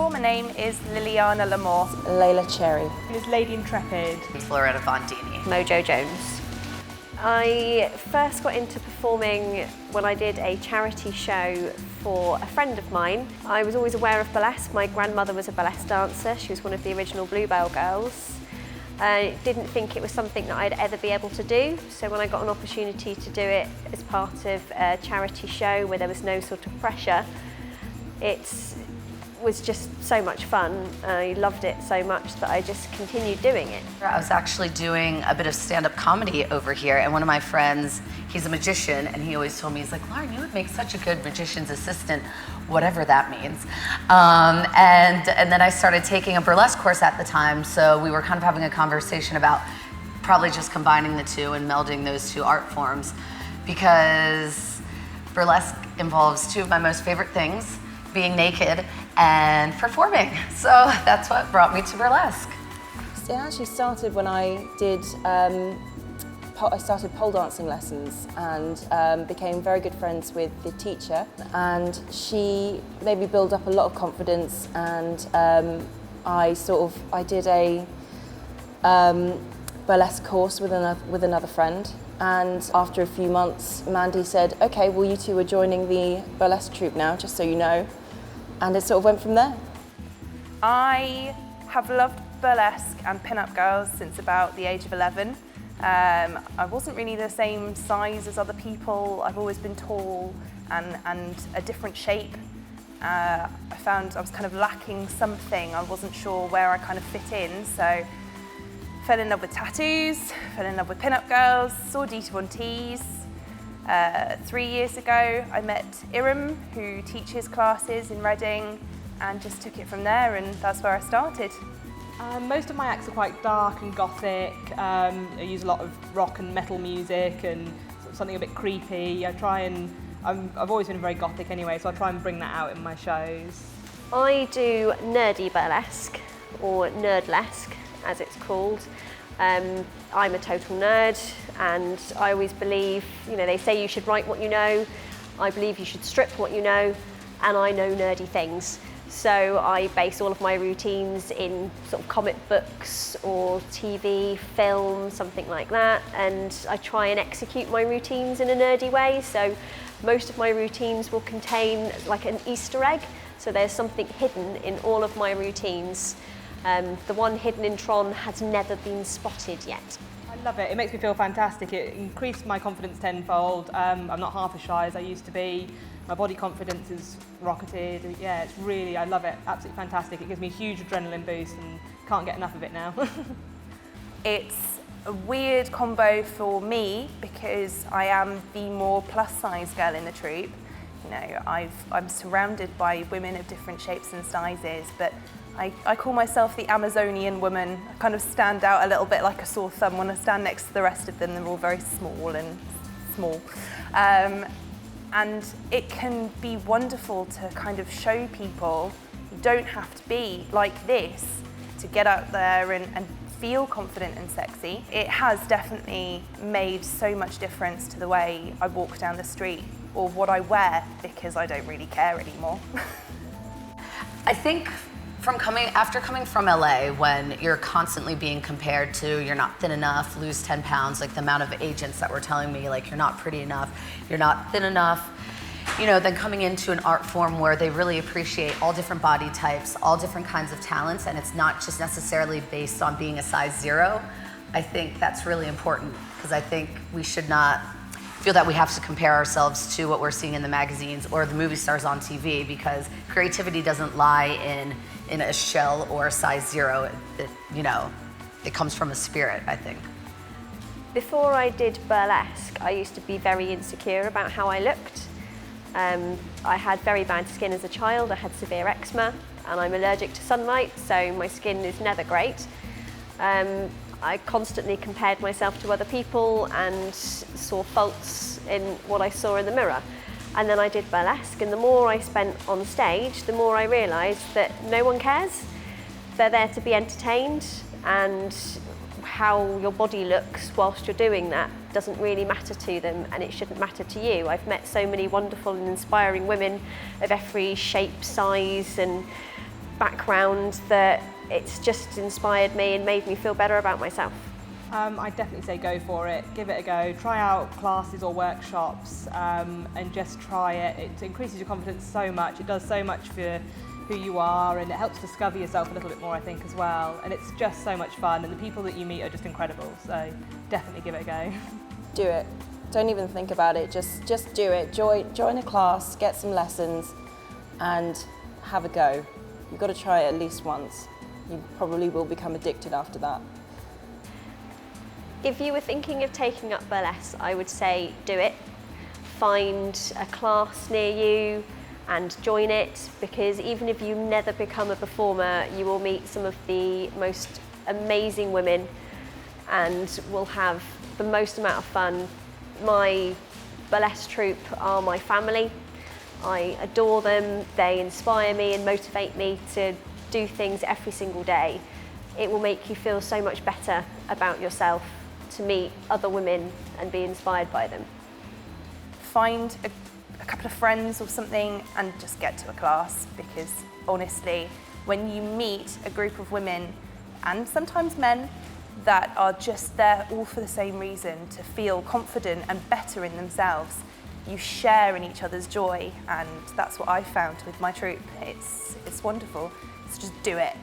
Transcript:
performer name is Liliana Lamore. Layla Cherry. Is Lady Intrepid. Floretta Fondini. Mojo Jones. I first got into performing when I did a charity show for a friend of mine. I was always aware of burlesque. My grandmother was a burlesque dancer. She was one of the original Bluebell girls. I didn't think it was something that I'd ever be able to do. So when I got an opportunity to do it as part of a charity show where there was no sort of pressure, it was just so much fun. I loved it so much that I just continued doing it. I was actually doing a bit of stand-up comedy over here, and one of my friends, he's a magician, and he always told me, he's like, Lauren, you would make such a good magician's assistant, whatever that means. And then I started taking a burlesque course at the time, so we were kind of having a conversation about probably just combining the two and melding those two art forms, because burlesque involves two of my most favorite things, being naked and performing. So that's what brought me to burlesque. It actually started when I did, I started pole dancing lessons and became very good friends with the teacher, and she made me build up a lot of confidence, and I did a burlesque course with another friend, and after a few months Mandy said, okay, well you two are joining the burlesque troupe now, just so you know. And it sort of went from there. I have loved burlesque and pin-up girls since about the age of 11. I wasn't really the same size as other people. I've always been tall and a different shape. I found I was kind of lacking something. I wasn't sure where I kind of fit in, so fell in love with tattoos, fell in love with pin-up girls, saw Dita Von Teese. 3 years ago, I met Iram, who teaches classes in Reading, and just took it from there, and that's where I started. Most of my acts are quite dark and gothic. I use a lot of rock and metal music and sort of something a bit creepy. I've always been very gothic anyway, so I try and bring that out in my shows. I do nerdy burlesque, or nerdlesque as it's called. I'm a total nerd, and I always believe, they say you should write what you know. I believe you should strip what you know, and I know nerdy things. So I base all of my routines in sort of comic books or TV, film, something like that, and I try and execute my routines in a nerdy way. So most of my routines will contain like an Easter egg, so there's something hidden in all of my routines. The one hidden in Tron has never been spotted yet. I love it. It makes me feel fantastic. It increased my confidence tenfold. I'm not half as shy as I used to be. My body confidence is rocketed. Yeah, it's really, I love it. Absolutely fantastic. It gives me a huge adrenaline boost and can't get enough of it now. It's a weird combo for me because I am the more plus size girl in the troupe. I'm surrounded by women of different shapes and sizes, but I call myself the Amazonian woman. I kind of stand out a little bit like a sore thumb when I stand next to the rest of them. They're all very small and small. And it can be wonderful to kind of show people you don't have to be like this to get out there and feel confident and sexy. It has definitely made so much difference to the way I walk down the street or what I wear, because I don't really care anymore. I think after coming from LA, when you're constantly being compared to you're not thin enough, lose 10 pounds, like the amount of agents that were telling me like you're not pretty enough, you're not thin enough, then coming into an art form where they really appreciate all different body types, all different kinds of talents, and it's not just necessarily based on being a size 0, I think that's really important, because I think we should not feel that we have to compare ourselves to what we're seeing in the magazines or the movie stars on TV, because creativity doesn't lie in a shell or a size 0. It comes from a spirit, I think. Before I did burlesque, I used to be very insecure about how I looked. I had very bad skin as a child. I had severe eczema, and I'm allergic to sunlight, so my skin is never great. I constantly compared myself to other people and saw faults in what I saw in the mirror. And then I did burlesque, and the more I spent on stage, the more I realised that no one cares. They're there to be entertained, and how your body looks whilst you're doing that doesn't really matter to them, and it shouldn't matter to you. I've met so many wonderful and inspiring women of every shape, size, and background that it's just inspired me and made me feel better about myself. I'd definitely say go for it, give it a go, try out classes or workshops and just try it. It increases your confidence so much, it does so much for who you are, and it helps discover yourself a little bit more, I think, as well. And it's just so much fun, and the people that you meet are just incredible, so definitely give it a go. Do it. Don't even think about it, just do it. Join a class, get some lessons and have a go. You've got to try it at least once. You probably will become addicted after that. If you were thinking of taking up burlesque, I would say do it. Find a class near you and join it, because even if you never become a performer, you will meet some of the most amazing women and will have the most amount of fun. My burlesque troupe are my family. I adore them, they inspire me and motivate me to do things every single day. It will make you feel so much better about yourself to meet other women and be inspired by them. Find a couple of friends or something and just get to a class, because honestly, when you meet a group of women and sometimes men that are just there all for the same reason, to feel confident and better in themselves, you share in each other's joy, and that's what I found with my troupe. It's wonderful. So just do it.